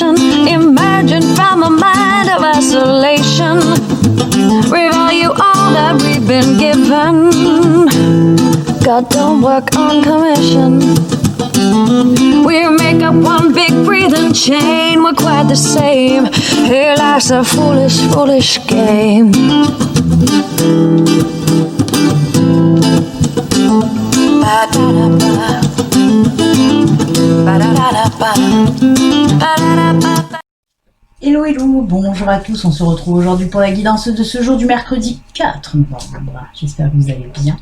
sensation emerging from a mind of isolation. We value all that we've been given. God don't work on commission. We make up one big breathing chain. We're quite the same. Here life's a foolish, foolish game. Hello hello, bonjour à tous, on se retrouve aujourd'hui pour la guidance de ce jour du mercredi 4 novembre. J'espère que vous allez bien.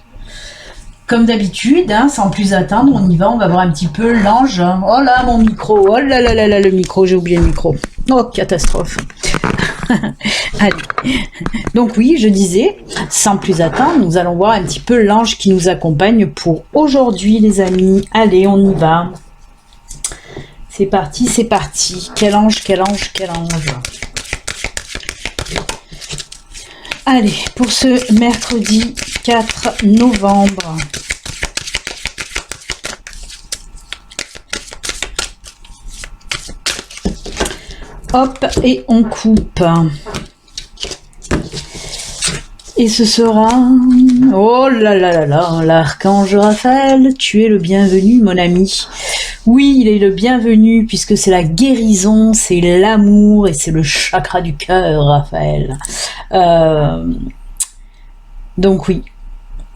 Comme d'habitude, hein, sans plus attendre, on y va, on va voir un petit peu l'ange. Oh là mon micro, oh là là là là, le micro, j'ai oublié le micro. Oh catastrophe. Allez. Donc oui, je disais, sans plus attendre, nous allons voir un petit peu l'ange qui nous accompagne pour aujourd'hui les amis. Allez, on y va. C'est parti, c'est parti. Quel ange, quel ange, quel ange. Allez, pour ce mercredi 4 novembre. Hop, et on coupe. Et ce sera... Oh là là là là, l'archange Raphaël, tu es le bienvenu mon ami. Oui, il est le bienvenu puisque c'est la guérison, c'est l'amour et c'est le chakra du cœur, Raphaël. Donc oui.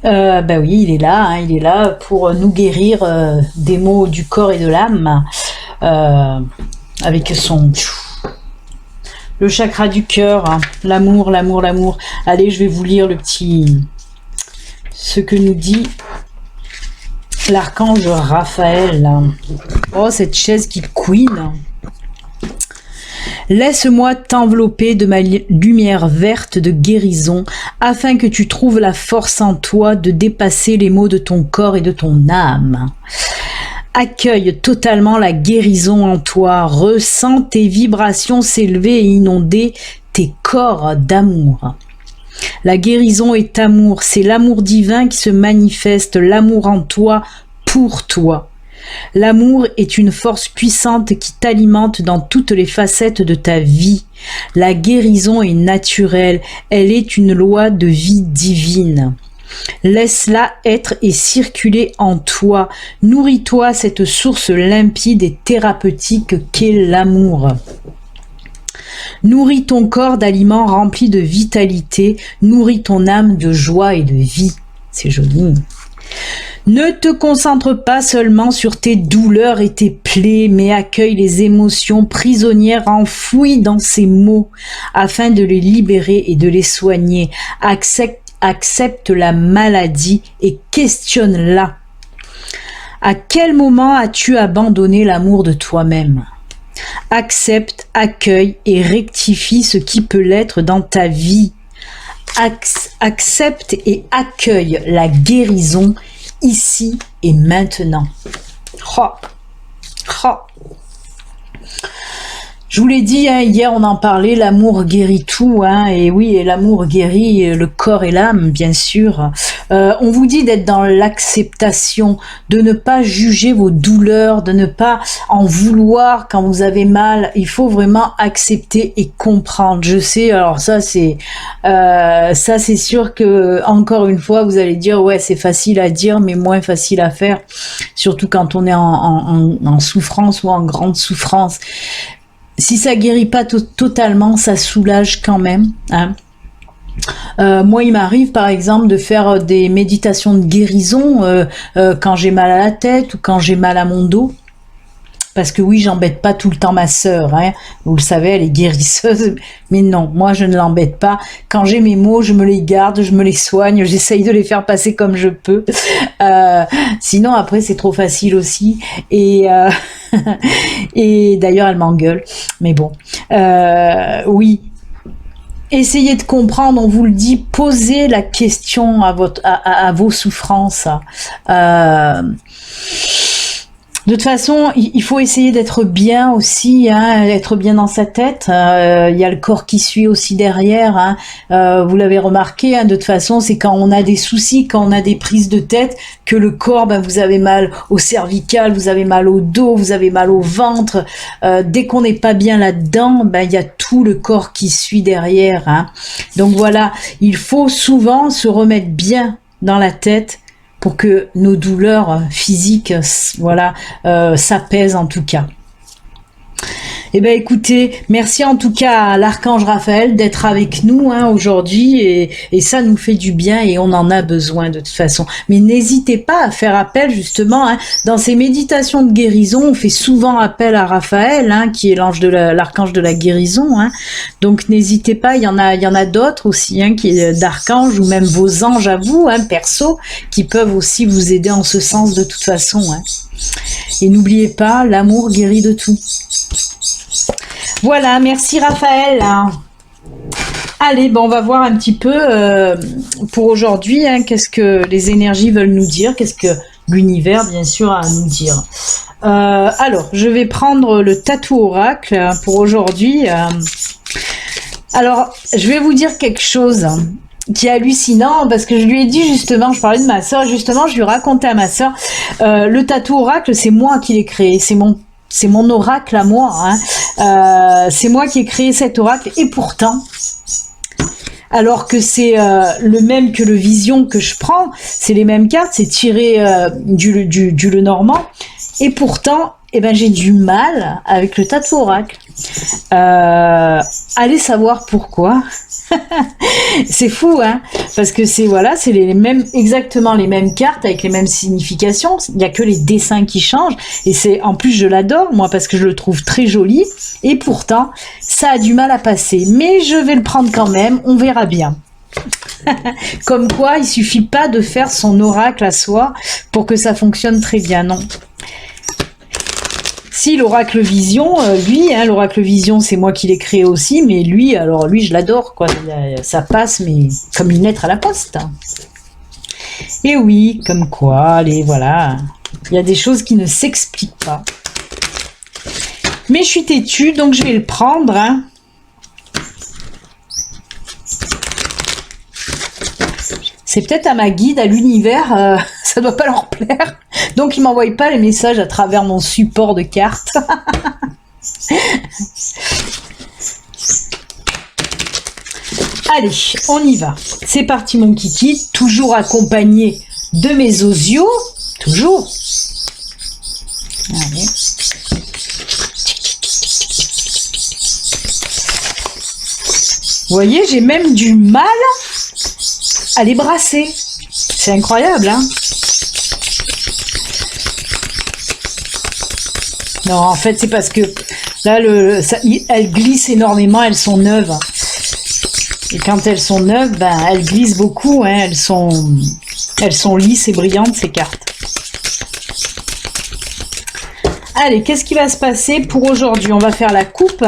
Ben oui, il est là, hein, il est là pour nous guérir des maux du corps et de l'âme avec son... Le chakra du cœur, hein, l'amour, l'amour, l'amour. Allez, je vais vous lire le petit... Ce que nous dit l'archange Raphaël. Oh, cette chaise qui couine. Laisse-moi t'envelopper de ma lumière verte de guérison, afin que tu trouves la force en toi de dépasser les maux de ton corps et de ton âme. Accueille totalement la guérison en toi, ressens tes vibrations s'élever et inonder tes corps d'amour. La guérison est amour, c'est l'amour divin qui se manifeste, l'amour en toi, pour toi. L'amour est une force puissante qui t'alimente dans toutes les facettes de ta vie. La guérison est naturelle, elle est une loi de vie divine. Laisse-la être et circuler en toi. Nourris-toi cette source limpide et thérapeutique qu'est l'amour. Nourris ton corps d'aliments remplis de vitalité. Nourris ton âme de joie et de vie. C'est joli. Ne te concentre pas seulement sur tes douleurs et tes plaies, mais accueille les émotions prisonnières enfouies dans ces maux, afin de les libérer et de les soigner. Accepte la maladie et questionne-la. À quel moment as-tu abandonné l'amour de toi-même? Accepte, accueille et rectifie ce qui peut l'être dans ta vie. Accepte et accueille la guérison ici et maintenant. Oh. Oh. Je vous l'ai dit, hein, hier on en parlait, l'amour guérit tout, hein, et oui, et l'amour guérit le corps et l'âme, bien sûr. On vous dit d'être dans l'acceptation, de ne pas juger vos douleurs, de ne pas en vouloir quand vous avez mal. Il faut vraiment accepter et comprendre. Je sais, alors ça c'est sûr que encore une fois vous allez dire ouais c'est facile à dire mais moins facile à faire, surtout quand on est en souffrance ou en grande souffrance. Si ça guérit pas totalement, ça soulage quand même. Hein. Moi, il m'arrive par exemple de faire des méditations de guérison quand j'ai mal à la tête ou quand j'ai mal à mon dos. Parce que oui, j'embête pas tout le temps ma sœur, hein. Vous le savez, elle est guérisseuse, mais non, moi je ne l'embête pas. Quand j'ai mes maux, je me les garde, je me les soigne, j'essaye de les faire passer comme je peux. Sinon après c'est trop facile aussi. Et d'ailleurs elle m'engueule, mais bon, oui. Essayez de comprendre, on vous le dit, posez la question à vos souffrances. De toute façon, il faut essayer d'être bien aussi, hein, être bien dans sa tête. Il y a le corps qui suit aussi derrière. Hein. Vous l'avez remarqué, hein, de toute façon, c'est quand on a des soucis, quand on a des prises de tête, que le corps, ben, vous avez mal au cervical, vous avez mal au dos, vous avez mal au ventre. Dès qu'on n'est pas bien là-dedans, ben, il y a tout le corps qui suit derrière. Hein. Donc voilà, il faut souvent se remettre bien dans la tête pour que nos douleurs physiques, voilà, s'apaisent en tout cas. Eh ben écoutez, merci en tout cas à l'archange Raphaël d'être avec nous hein, aujourd'hui et ça nous fait du bien et on en a besoin de toute façon. Mais n'hésitez pas à faire appel justement hein, dans ces méditations de guérison, on fait souvent appel à Raphaël hein, qui est l'archange de la guérison. Hein. Donc n'hésitez pas, il y en a d'autres aussi hein, qui d'archanges ou même vos anges à vous, hein, perso, qui peuvent aussi vous aider en ce sens de toute façon. Hein. Et n'oubliez pas, l'amour guérit de tout. Voilà, merci Raphaël. Allez, bon, on va voir un petit peu pour aujourd'hui, hein, qu'est-ce que les énergies veulent nous dire, qu'est-ce que l'univers, bien sûr, a à nous dire. Alors, je vais prendre le tatou oracle pour aujourd'hui. Alors, je vais vous dire quelque chose qui est hallucinant, parce que je lui ai dit justement, je parlais de ma soeur, justement, je lui racontais à ma soeur, le tatou oracle, c'est moi qui l'ai créé, c'est mon oracle à moi, hein. C'est moi qui ai créé cet oracle, et pourtant, alors que c'est le même que le vision que je prends, c'est les mêmes cartes, c'est tiré du Lenormand, et pourtant, eh ben, j'ai du mal avec le tatou oracle. Allez savoir pourquoi. C'est fou, hein, parce que c'est exactement les mêmes cartes avec les mêmes significations. Il n'y a que les dessins qui changent. Et c'est en plus je l'adore moi parce que je le trouve très joli. Et pourtant ça a du mal à passer. Mais je vais le prendre quand même. On verra bien. Comme quoi, il suffit pas de faire son oracle à soi pour que ça fonctionne très bien, non. Si l'oracle vision, lui, hein, l'oracle vision, c'est moi qui l'ai créé aussi, mais lui, alors lui, je l'adore, quoi. Ça passe, mais comme une lettre à la poste. Et oui, comme quoi, allez, voilà. Il y a des choses qui ne s'expliquent pas. Mais je suis têtue, donc je vais le prendre, hein. C'est peut-être à ma guide, à l'univers, ça doit pas leur plaire. Donc ils m'envoient pas les messages à travers mon support de cartes. Allez, on y va. C'est parti mon kiki, toujours accompagné de mes osios. Toujours. Allez. Vous voyez, j'ai même du mal à les brasser. C'est incroyable, hein? Non, en fait, c'est parce que là, elles glissent énormément, elles sont neuves. Et quand elles sont neuves, ben, elles glissent beaucoup, hein, elles sont lisses et brillantes, ces cartes. Allez, qu'est-ce qui va se passer pour aujourd'hui? On va faire la coupe.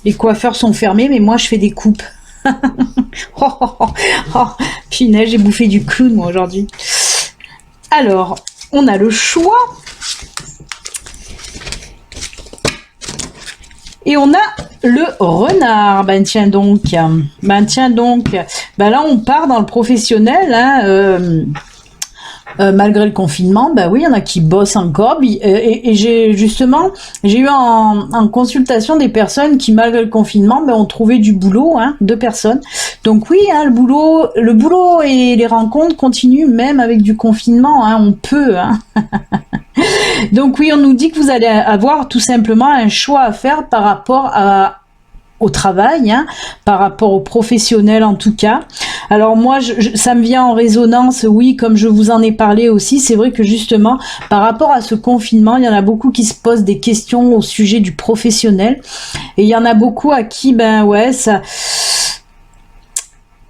Les coiffeurs sont fermés, mais moi, je fais des coupes. Punaise, j'ai bouffé du clown, moi, aujourd'hui. Alors, on a le choix. Et on a le renard. Ben tiens donc. Ben là, on part dans le professionnel. Hein, malgré le confinement, ben oui, il y en a qui bossent encore. Et j'ai eu en consultation des personnes qui, malgré le confinement, ben, ont trouvé du boulot, hein, 2 personnes. Donc oui, hein, le boulot et les rencontres continuent même avec du confinement. Hein, on peut. Hein. Donc oui, on nous dit que vous allez avoir tout simplement un choix à faire par rapport au travail, hein, par rapport aux professionnels en tout cas. Alors moi, ça me vient en résonance, oui, comme je vous en ai parlé aussi, c'est vrai que justement, par rapport à ce confinement, il y en a beaucoup qui se posent des questions au sujet du professionnel, et il y en a beaucoup à qui, ben ouais,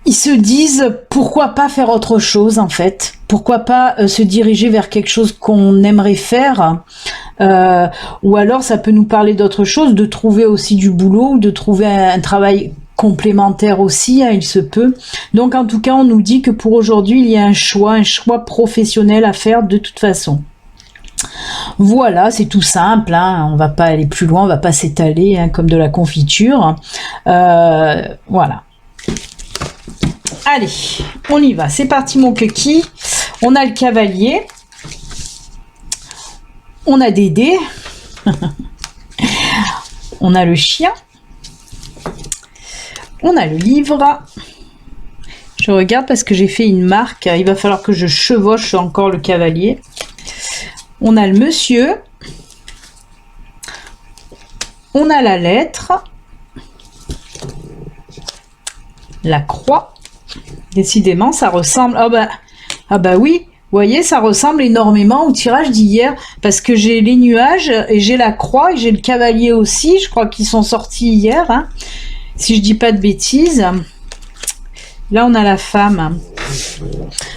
ils se disent pourquoi pas faire autre chose en fait, pourquoi pas se diriger vers quelque chose qu'on aimerait faire, ou alors ça peut nous parler d'autre chose, de trouver aussi du boulot, ou de trouver un travail complémentaire aussi, hein, il se peut. Donc en tout cas, on nous dit que pour aujourd'hui, il y a un choix professionnel à faire de toute façon. Voilà, c'est tout simple, hein. On va pas aller plus loin, on va pas s'étaler, hein, comme de la confiture. Voilà. Allez, on y va, c'est parti mon kiki. On a le cavalier, on a Dédé, on a le chien, on a le livre. Je regarde parce que j'ai fait une marque, il va falloir que je chevauche encore le cavalier. On a le monsieur, on a la lettre, la croix. Décidément, ça ressemble. Ah bah oui, vous voyez, ça ressemble énormément au tirage d'hier parce que j'ai les nuages et j'ai la croix et j'ai le cavalier aussi. Je crois qu'ils sont sortis hier, hein, si je dis pas de bêtises. Là, on a la femme.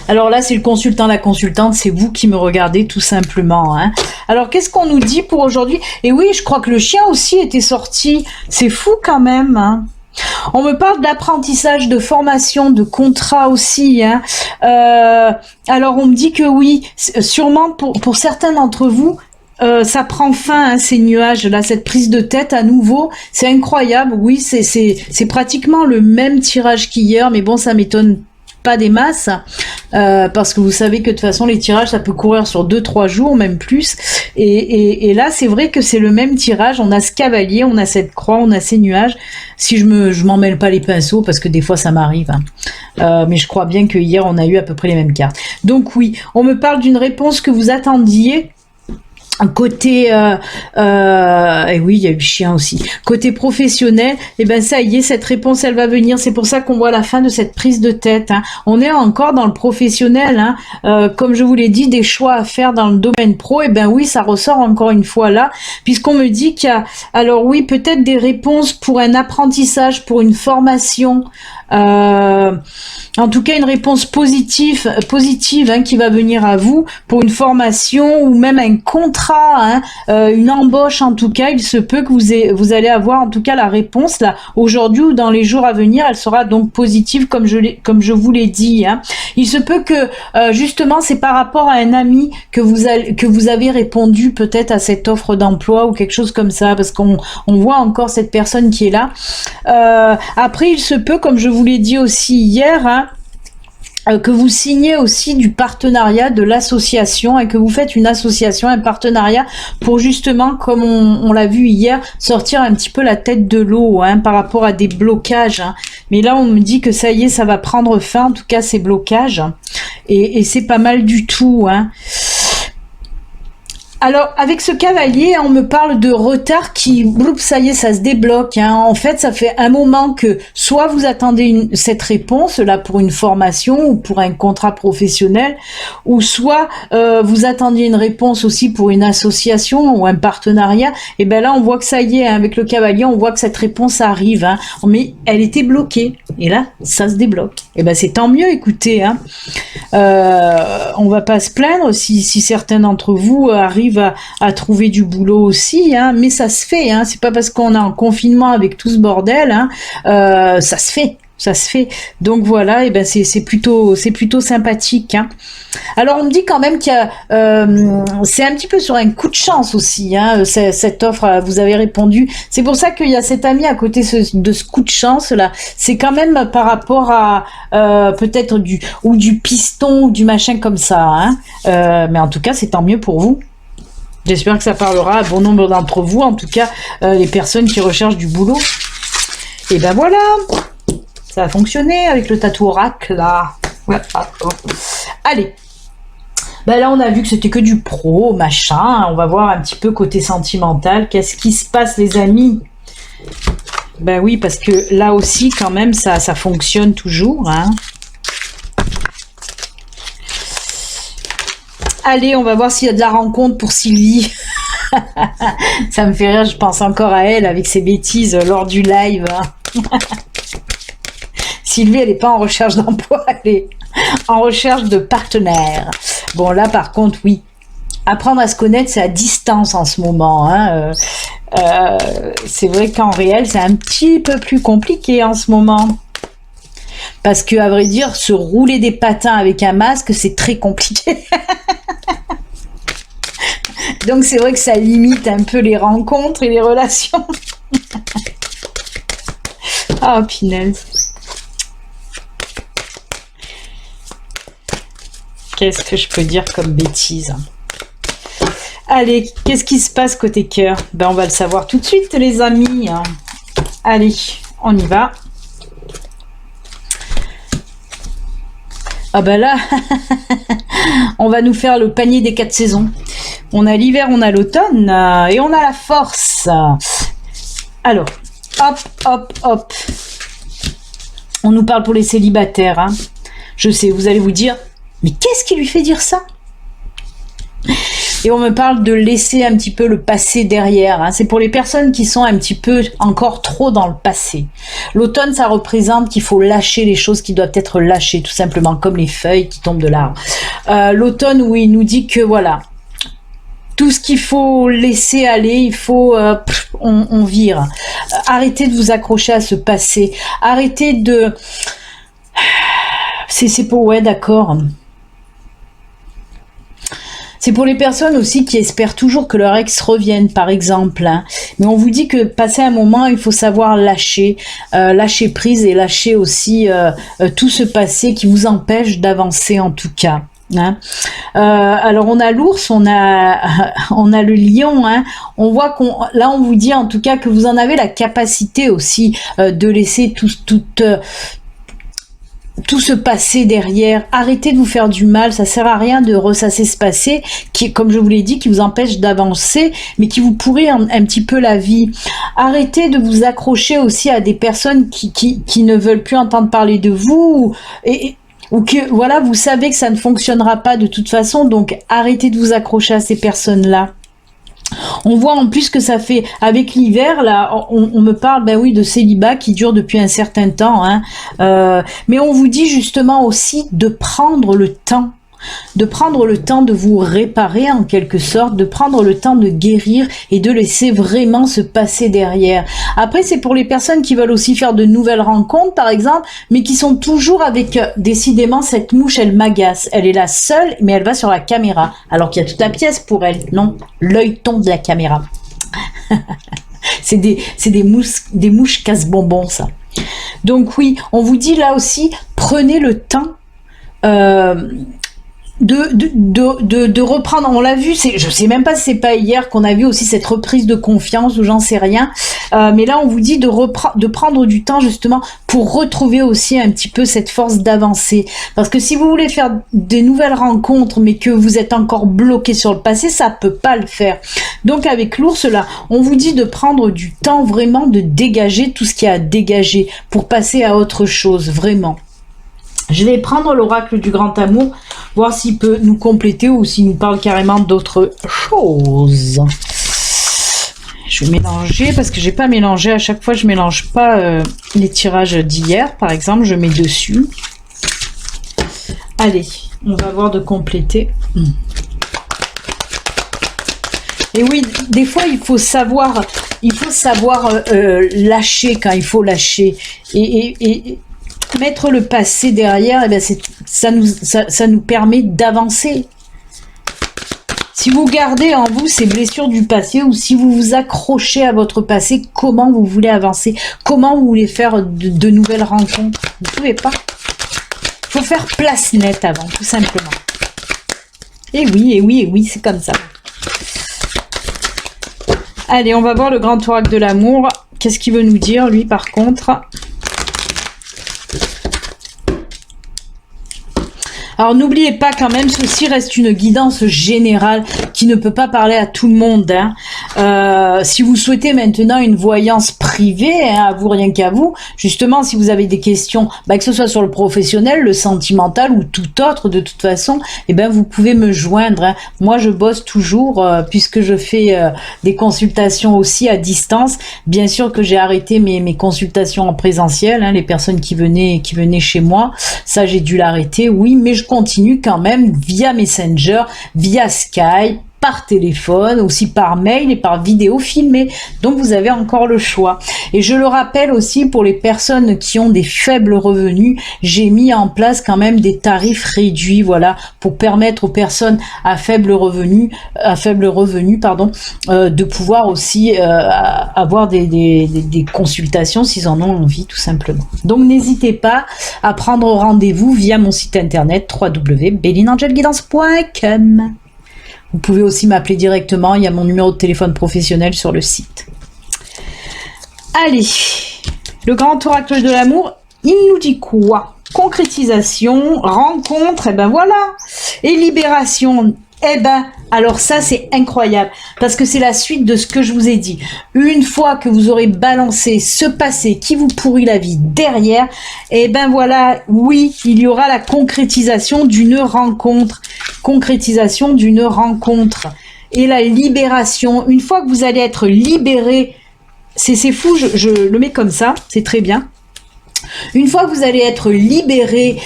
Alors là, c'est le consultant, la consultante, c'est vous qui me regardez tout simplement, hein. Alors, qu'est-ce qu'on nous dit pour aujourd'hui? Et oui, je crois que le chien aussi était sorti. C'est fou quand même, hein. On me parle d'apprentissage, de formation, de contrat aussi, hein. Alors, on me dit que oui, sûrement pour certains d'entre vous, ça prend fin, hein, ces nuages là, cette prise de tête à nouveau, c'est incroyable. Oui, c'est pratiquement le même tirage qu'hier, mais bon, ça m'étonne pas des masses, parce que vous savez que de toute façon les tirages ça peut courir sur 2-3 jours, même plus, et là c'est vrai que c'est le même tirage. On a ce cavalier, on a cette croix, on a ces nuages. Si je m'en mêle pas les pinceaux parce que des fois ça m'arrive, hein. Mais je crois bien que hier on a eu à peu près les mêmes cartes. Donc oui, on me parle d'une réponse que vous attendiez. Côté et oui, il y a eu le chien aussi. Côté professionnel, et ben ça y est, cette réponse elle va venir. C'est pour ça qu'on voit la fin de cette prise de tête, hein. On est encore dans le professionnel, hein. Comme je vous l'ai dit, des choix à faire dans le domaine pro. Et ben oui, ça ressort encore une fois là, puisqu'on me dit qu'il y a, alors oui, peut-être des réponses pour un apprentissage, pour une formation. En tout cas, une réponse positive, hein, qui va venir à vous pour une formation ou même un contrat, hein, une embauche. En tout cas, il se peut que vous allez avoir en tout cas la réponse là aujourd'hui ou dans les jours à venir. Elle sera donc positive comme je vous l'ai dit, hein. Il se peut que justement c'est par rapport à un ami que vous avez répondu peut-être à cette offre d'emploi ou quelque chose comme ça, parce qu'on voit encore cette personne qui est là. Après, il se peut, comme je vous l'ai dit aussi hier, hein, que vous signez aussi du partenariat de l'association et que vous faites une association, un partenariat pour justement, comme on l'a vu hier, sortir un petit peu la tête de l'eau, hein, par rapport à des blocages, hein. Mais là, on me dit que ça y est, ça va prendre fin, en tout cas ces blocages, et c'est pas mal du tout, hein. Alors, avec ce cavalier, on me parle de retard qui, ça y est, ça se débloque, hein. En fait, ça fait un moment que soit vous attendez cette réponse là pour une formation ou pour un contrat professionnel, ou soit vous attendiez une réponse aussi pour une association ou un partenariat. Et ben là, on voit que ça y est, hein, avec le cavalier, on voit que cette réponse arrive, hein. Mais elle était bloquée, et là, ça se débloque. Et ben c'est tant mieux, écoutez, hein. On va pas se plaindre si certains d'entre vous arrivent à trouver du boulot aussi, hein, mais ça se fait, hein. C'est pas parce qu'on est en confinement avec tout ce bordel, hein, ça se fait. Donc voilà, et ben c'est plutôt sympathique, hein. Alors on me dit quand même qu'il y a, c'est un petit peu sur un coup de chance aussi, hein, cette offre. Vous avez répondu. C'est pour ça qu'il y a cet ami à côté de ce coup de chance là. C'est quand même par rapport à peut-être du piston ou du machin comme ça, hein. Mais en tout cas, c'est tant mieux pour vous. J'espère que ça parlera à bon nombre d'entre vous, en tout cas les personnes qui recherchent du boulot. Et ben voilà, ça a fonctionné avec le tatou oracle là. Allez, ben là on a vu que c'était que du pro, machin. On va voir un petit peu côté sentimental. Qu'est-ce qui se passe les amis? Ben oui, parce que là aussi quand même ça fonctionne toujours, hein. Allez, on va voir s'il y a de la rencontre pour Sylvie. Ça me fait rire, je pense encore à elle avec ses bêtises lors du live, hein. Sylvie, elle n'est pas en recherche d'emploi, elle est en recherche de partenaire. Bon, là, par contre, oui. Apprendre à se connaître, c'est à distance en ce moment, hein. c'est vrai qu'en réel, c'est un petit peu plus compliqué en ce moment. Parce que, à vrai dire, se rouler des patins avec un masque, c'est très compliqué. Donc, c'est vrai que ça limite un peu les rencontres et les relations. Ah, oh, punaise. Qu'est-ce que je peux dire comme bêtise? Allez, qu'est-ce qui se passe côté cœur? Ben, on va le savoir tout de suite, les amis. Allez, on y va. Ah ben là, on va nous faire le panier des 4 saisons. On a l'hiver, on a l'automne et on a la force. Alors, hop, hop, hop. On nous parle pour les célibataires. Hein. Je sais, vous allez vous dire, mais qu'est-ce qui lui fait dire ça? Et on me parle de laisser un petit peu le passé derrière. Hein. C'est pour les personnes qui sont un petit peu encore trop dans le passé. L'automne, ça représente qu'il faut lâcher les choses qui doivent être lâchées, tout simplement, comme les feuilles qui tombent de l'arbre. L'automne, oui, il nous dit que voilà, tout ce qu'il faut laisser aller, il faut, on vire. Arrêtez de vous accrocher à ce passé. Arrêtez de... C'est pour... Ouais, d'accord. C'est pour les personnes aussi qui espèrent toujours que leur ex revienne, par exemple. Hein. Mais on vous dit que passer un moment, il faut savoir lâcher, lâcher prise et lâcher aussi tout ce passé qui vous empêche d'avancer en tout cas. Hein. Alors on a l'ours, on a le lion. Hein. On voit là on vous dit en tout cas que vous en avez la capacité aussi de laisser tout ce passé derrière. Arrêtez de vous faire du mal, ça sert à rien de ressasser ce passé qui, comme je vous l'ai dit, qui vous empêche d'avancer, mais qui vous pourrit un petit peu la vie. Arrêtez de vous accrocher aussi à des personnes qui ne veulent plus entendre parler de vous ou que voilà, vous savez que ça ne fonctionnera pas de toute façon, donc arrêtez de vous accrocher à ces personnes-là. On voit en plus que ça fait, avec l'hiver, là, on me parle, ben oui, de célibat qui dure depuis un certain temps, hein, mais on vous dit justement aussi de prendre le temps de vous réparer en quelque sorte, de prendre le temps de guérir et de laisser vraiment se passer derrière. Après, c'est pour les personnes qui veulent aussi faire de nouvelles rencontres, par exemple, mais qui sont toujours avec, décidément, cette mouche, elle m'agace. Elle est la seule, mais elle va sur la caméra, alors qu'il y a toute la pièce pour elle. Non, l'œilleton de la caméra. C'est des mouches casse-bonbons, ça. Donc oui, on vous dit là aussi, prenez le temps de reprendre. On l'a vu, je sais même pas si c'est pas hier qu'on a vu aussi cette reprise de confiance ou j'en sais rien, mais là on vous dit de prendre du temps justement pour retrouver aussi un petit peu cette force d'avancer, parce que si vous voulez faire des nouvelles rencontres mais que vous êtes encore bloqué sur le passé, ça peut pas le faire. Donc avec l'ours là, on vous dit de prendre du temps, vraiment de dégager tout ce qu'il y a à dégager pour passer à autre chose, vraiment. Je vais prendre l'oracle du grand amour, voir s'il peut nous compléter ou s'il nous parle carrément d'autres choses. Je vais mélanger parce que j'ai pas mélangé. À chaque fois, je mélange pas les tirages d'hier, par exemple. Je mets dessus. Allez, on va voir de compléter. Et oui, des fois, il faut savoir lâcher quand il faut lâcher. Et mettre le passé derrière, eh bien ça nous permet d'avancer. Si vous gardez en vous ces blessures du passé ou si vous vous accrochez à votre passé, comment vous voulez avancer? Comment vous voulez faire de nouvelles rencontres? Vous ne pouvez pas. Il faut faire place nette avant, tout simplement. Et oui, c'est comme ça. Allez, on va voir le grand oracle de l'amour. Qu'est-ce qu'il veut nous dire, lui, par contre? Alors n'oubliez pas quand même, ceci reste une guidance générale qui ne peut pas parler à tout le monde. Hein. Si vous souhaitez maintenant une voyance privée, hein, à vous rien qu'à vous, justement si vous avez des questions, que ce soit sur le professionnel, le sentimental ou tout autre, de toute façon, vous pouvez me joindre. Hein. Moi je bosse toujours puisque je fais des consultations aussi à distance. Bien sûr que j'ai arrêté mes consultations en présentiel, hein, les personnes qui venaient chez moi, ça j'ai dû l'arrêter, oui, mais je continue quand même via Messenger, via Skype, par téléphone, aussi par mail et par vidéo filmée. Donc vous avez encore le choix. Et je le rappelle aussi pour les personnes qui ont des faibles revenus, j'ai mis en place quand même des tarifs réduits, voilà, pour permettre aux personnes à faible revenu, de pouvoir aussi avoir des consultations s'ils en ont envie, tout simplement. Donc n'hésitez pas à prendre rendez-vous via mon site internet www.belinangelguidance.com. Vous pouvez aussi m'appeler directement, il y a mon numéro de téléphone professionnel sur le site. Allez, le grand oracle de l'amour, il nous dit quoi? Concrétisation, rencontre, et ben voilà. Et libération, eh ben, alors ça c'est incroyable, parce que c'est la suite de ce que je vous ai dit. Une fois que vous aurez balancé ce passé qui vous pourrit la vie derrière, eh ben voilà, oui, il y aura la concrétisation d'une rencontre. Concrétisation d'une rencontre. Et la libération, une fois que vous allez être libéré, c'est fou, je le mets comme ça, c'est très bien. Une fois que vous allez être libéré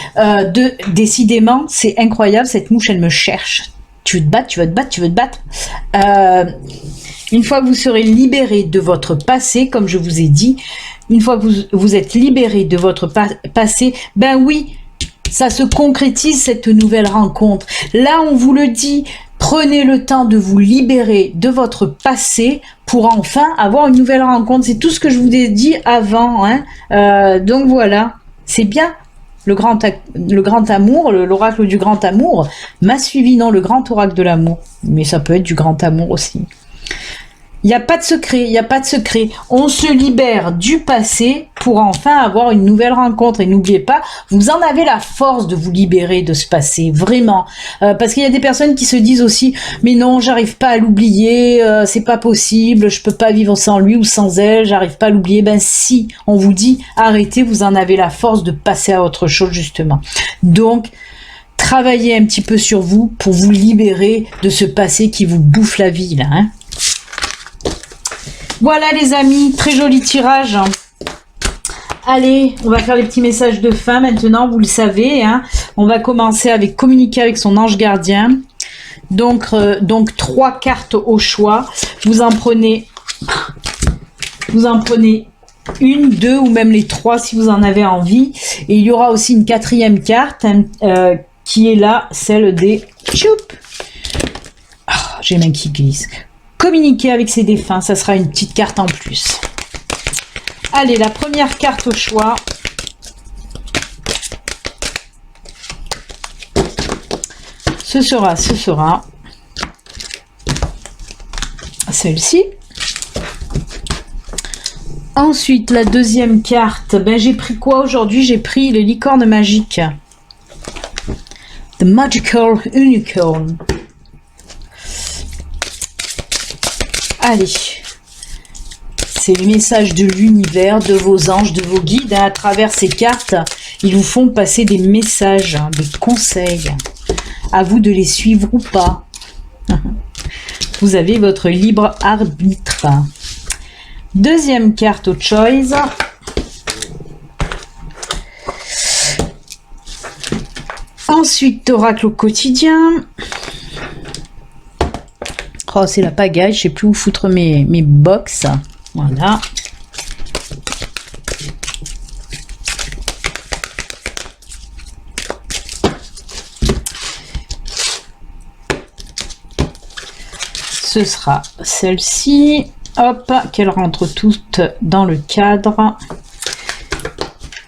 décidément, c'est incroyable, cette mouche elle me cherche. Tu veux te battre, tu veux te battre, tu veux te battre. Une fois que vous serez libéré de votre passé, comme je vous ai dit, une fois que vous êtes libéré de votre passé, ben oui, ça se concrétise cette nouvelle rencontre. Là, on vous le dit, prenez le temps de vous libérer de votre passé pour enfin avoir une nouvelle rencontre. C'est tout ce que je vous ai dit avant, hein. Donc voilà, c'est bien. Le grand amour, l'oracle du grand amour m'a suivi, non, le grand oracle de l'amour. Mais ça peut être du grand amour aussi. Il n'y a pas de secret, il n'y a pas de secret. On se libère du passé pour enfin avoir une nouvelle rencontre. Et n'oubliez pas, vous en avez la force de vous libérer de ce passé, vraiment. Parce qu'il y a des personnes qui se disent aussi, mais non, j'arrive pas à l'oublier, c'est pas possible, je peux pas vivre sans lui ou sans elle, j'arrive pas à l'oublier. Ben si, on vous dit, arrêtez, vous en avez la force de passer à autre chose, justement. Donc, travaillez un petit peu sur vous pour vous libérer de ce passé qui vous bouffe la vie, là, hein. Voilà les amis, très joli tirage. Allez, on va faire les petits messages de fin maintenant, vous le savez, hein. On va commencer avec communiquer avec son ange gardien. Donc 3 cartes au choix. Vous en prenez une, 2 ou même les 3 si vous en avez envie. Et il y aura aussi une 4e carte qui est là, celle des choup. Oh, j'ai main qui glisse. Communiquer avec ses défunts, ça sera une petite carte en plus. Allez, la première carte au choix. Ce sera celle-ci. Ensuite, la deuxième carte, ben j'ai pris quoi aujourd'hui? J'ai pris les licornes magiques. The Magical Unicorn. Allez, c'est le message de l'univers, de vos anges, de vos guides. À travers ces cartes, ils vous font passer des messages, des conseils. À vous de les suivre ou pas. Vous avez votre libre arbitre. Deuxième carte au choice. Ensuite, oracle au quotidien. Oh, c'est la pagaille, je sais plus où foutre mes box. Voilà. Ce sera celle-ci. Hop, qu'elle rentre toutes dans le cadre.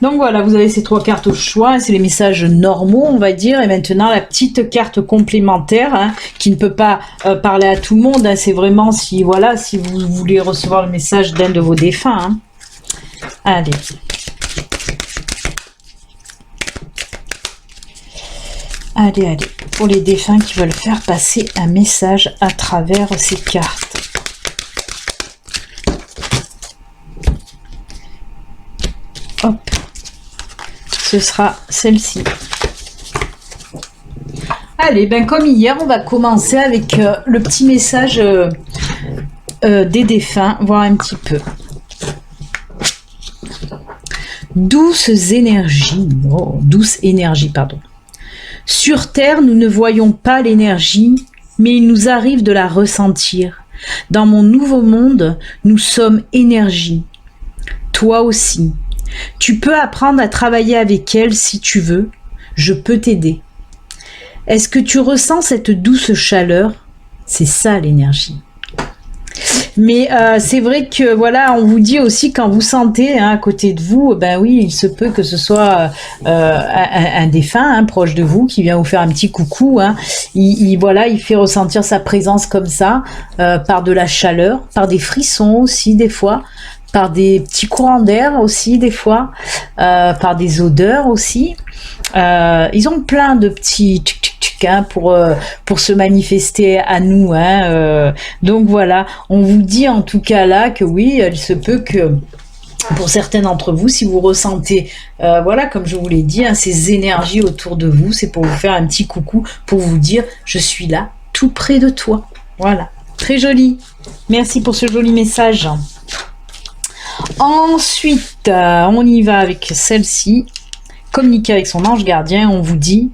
Donc voilà, vous avez ces 3 cartes au choix, c'est les messages normaux, on va dire. Et maintenant, la petite carte complémentaire, hein, qui ne peut pas parler à tout le monde. Hein, c'est vraiment si, voilà, si vous voulez recevoir le message d'un de vos défunts. Hein. Allez. Allez, allez. Pour les défunts qui veulent faire passer un message à travers ces cartes. Hop. Ce sera celle-ci. Allez, ben comme hier, on va commencer avec le petit message des défunts, voir un petit peu. Douce énergie, pardon. Sur Terre, nous ne voyons pas l'énergie mais il nous arrive de la ressentir. Dans mon nouveau monde, nous sommes énergie. Toi aussi. Tu peux apprendre à travailler avec elle si tu veux. Je peux t'aider. Est-ce que tu ressens cette douce chaleur? C'est ça l'énergie. Mais c'est vrai que voilà, on vous dit aussi quand vous sentez à côté de vous, ben oui, il se peut que ce soit un défunt proche de vous qui vient vous faire un petit coucou. Voilà, il fait ressentir sa présence comme ça, par de la chaleur, par des frissons aussi des fois, par des petits courants d'air aussi des fois, par des odeurs aussi. Ils ont plein de petits pour se manifester à nous. Donc voilà, on vous dit en tout cas là que oui, il se peut que pour certains d'entre vous, si vous ressentez, voilà, comme je vous l'ai dit, ces énergies autour de vous, c'est pour vous faire un petit coucou, pour vous dire je suis là, tout près de toi. Voilà, très joli. Merci pour ce joli message. Ensuite, on y va avec celle-ci. Communiquer avec son ange gardien, on vous dit: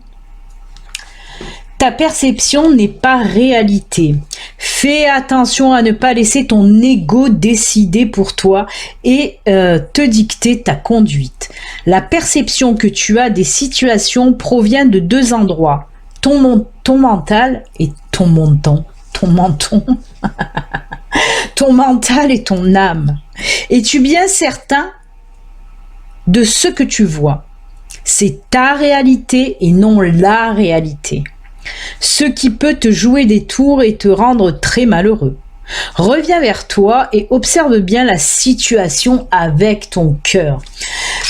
ta perception n'est pas réalité. Fais attention à ne pas laisser ton ego décider pour toi et te dicter ta conduite. La perception que tu as des situations provient de deux endroits: ton mental et ton menton. Ton menton. Ton mental et ton âme. Es-tu bien certain de ce que tu vois? C'est ta réalité et non la réalité. Ce qui peut te jouer des tours et te rendre très malheureux. Reviens vers toi et observe bien la situation avec ton cœur.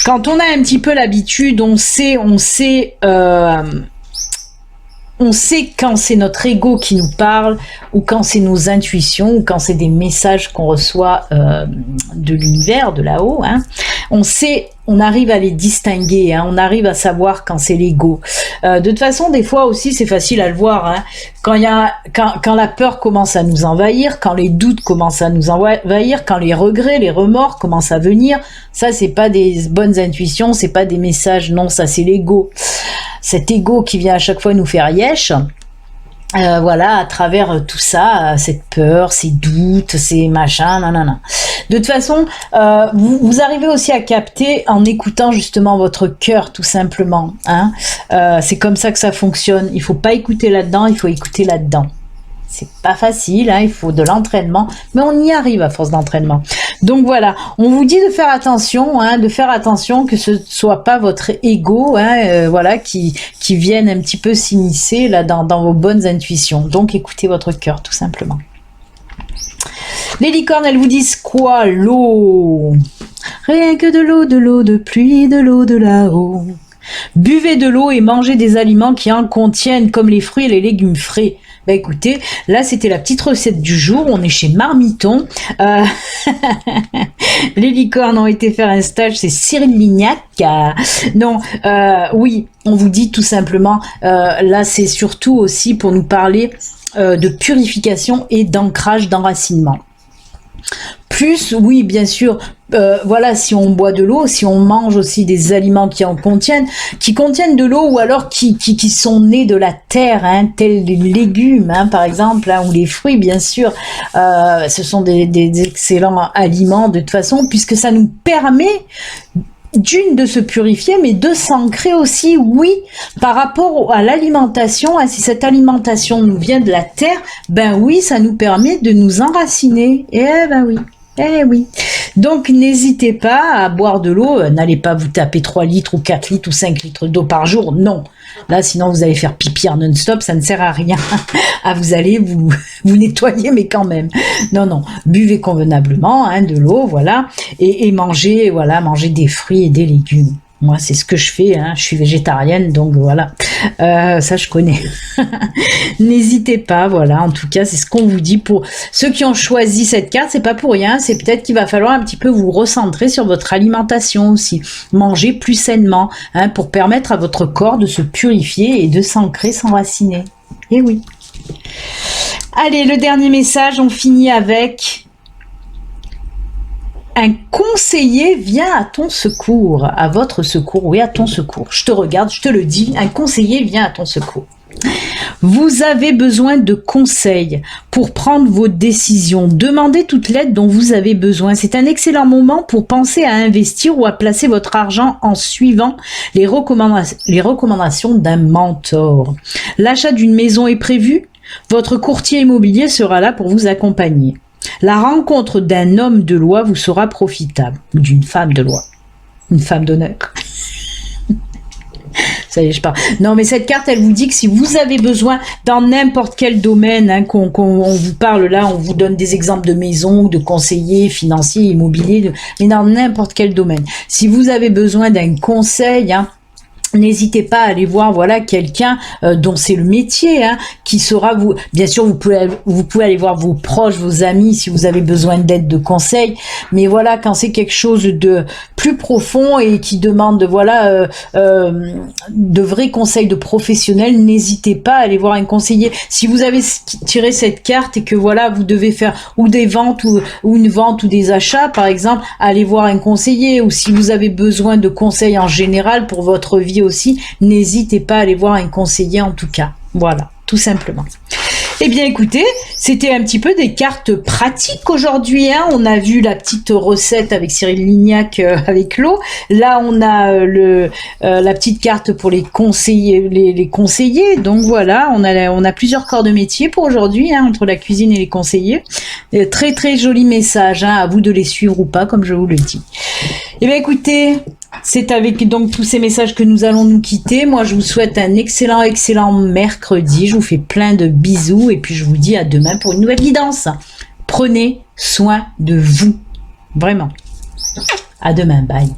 Quand on a un petit peu l'habitude, on sait quand c'est notre ego qui nous parle, ou quand c'est nos intuitions, ou quand c'est des messages qu'on reçoit de l'univers, de là-haut. On arrive à les distinguer, on arrive à savoir quand c'est l'ego. De toute façon, des fois aussi, c'est facile à le voir. Quand la peur commence à nous envahir, quand les doutes commencent à nous envahir, quand les regrets, les remords commencent à venir, ça, c'est pas des bonnes intuitions, c'est pas des messages, non, ça, c'est l'ego. Cet ego qui vient à chaque fois nous faire yesh. Voilà, à travers tout ça, cette peur, ces doutes, ces machins, nanana. De toute façon, vous arrivez aussi à capter en écoutant justement votre cœur, tout simplement. C'est comme ça que ça fonctionne. Il faut pas écouter là-dedans, il faut écouter là-dedans. C'est pas facile, il faut de l'entraînement, mais on y arrive à force d'entraînement. Donc voilà, on vous dit de faire attention, que ce soit pas votre ego, voilà, qui vienne un petit peu s'immiscer là dans vos bonnes intuitions. Donc écoutez votre cœur, tout simplement. Les licornes, elles vous disent quoi? L'eau. Rien que de l'eau de pluie, de l'eau de là-haut. Buvez de l'eau et mangez des aliments qui en contiennent, comme les fruits et les légumes frais. Bah écoutez, là c'était la petite recette du jour, on est chez Marmiton. Les licornes ont été faire un stage, c'est Cyril Lignac. Oui, on vous dit tout simplement, là c'est surtout aussi pour nous parler de purification et d'ancrage, d'enracinement. Plus, oui, bien sûr, voilà, si on boit de l'eau, si on mange aussi des aliments qui contiennent de l'eau, ou alors qui sont nés de la terre, tels les légumes, par exemple, ou les fruits, bien sûr, ce sont des excellents aliments de toute façon, puisque ça nous permet de se purifier, mais de s'ancrer aussi, oui, par rapport à l'alimentation. Si cette alimentation nous vient de la terre, ben oui, ça nous permet de nous enraciner. Oui. Donc n'hésitez pas à boire de l'eau, n'allez pas vous taper 3 litres ou 4 litres ou 5 litres d'eau par jour, non. Là, sinon vous allez faire pipi en non-stop, ça ne sert à rien. Vous allez vous nettoyer, mais quand même. Non, buvez convenablement de l'eau, voilà, et mangez des fruits et des légumes. Moi, c'est ce que je fais, je suis végétarienne, donc voilà, ça je connais. N'hésitez pas, voilà, en tout cas, c'est ce qu'on vous dit. Pour ceux qui ont choisi cette carte, c'est pas pour rien, c'est peut-être qu'il va falloir un petit peu vous recentrer sur votre alimentation aussi. Manger plus sainement, pour permettre à votre corps de se purifier et de s'ancrer, s'enraciner. Et oui. Allez, le dernier message, on finit avec... Un conseiller vient à ton secours, à votre secours, oui, à ton secours. Je te regarde, je te le dis, un conseiller vient à ton secours. Vous avez besoin de conseils pour prendre vos décisions. Demandez toute l'aide dont vous avez besoin. C'est un excellent moment pour penser à investir ou à placer votre argent en suivant les recommandations d'un mentor. L'achat d'une maison est prévu. Votre courtier immobilier sera là pour vous accompagner. La rencontre d'un homme de loi vous sera profitable, ou d'une femme de loi, une femme d'honneur. Ça y est, je parle. Non, mais cette carte, elle vous dit que si vous avez besoin dans n'importe quel domaine, hein, qu'on vous parle là, on vous donne des exemples de maisons, de conseillers financiers, immobiliers, mais dans n'importe quel domaine. Si vous avez besoin d'un conseil, hein, n'hésitez pas à aller voir, voilà, quelqu'un dont c'est le métier, hein, qui saura vous. Bien sûr, vous pouvez aller voir vos proches, vos amis, si vous avez besoin d'aide, de conseils. Mais voilà, quand c'est quelque chose de plus profond et qui demande, voilà, de vrais conseils de professionnels, n'hésitez pas à aller voir un conseiller. Si vous avez tiré cette carte et que voilà, vous devez faire ou des ventes ou une vente ou des achats, par exemple, allez voir un conseiller. Ou si vous avez besoin de conseils en général pour votre vie aussi, n'hésitez pas à aller voir un conseiller en tout cas. Voilà, tout simplement. Eh bien écoutez, c'était un petit peu des cartes pratiques aujourd'hui, hein. On a vu la petite recette avec Cyril Lignac avec l'eau. Là on a la petite carte pour les conseillers, les conseillers. Donc voilà, on a plusieurs corps de métier pour aujourd'hui, hein, entre la cuisine et les conseillers. Très très joli message, hein, à vous de les suivre ou pas, comme je vous le dis. Eh bien écoutez, c'est avec donc tous ces messages que nous allons nous quitter. Moi, je vous souhaite un excellent mercredi. Je vous fais plein de bisous et puis je vous dis à demain pour une nouvelle guidance. Prenez soin de vous. Vraiment. À demain. Bye.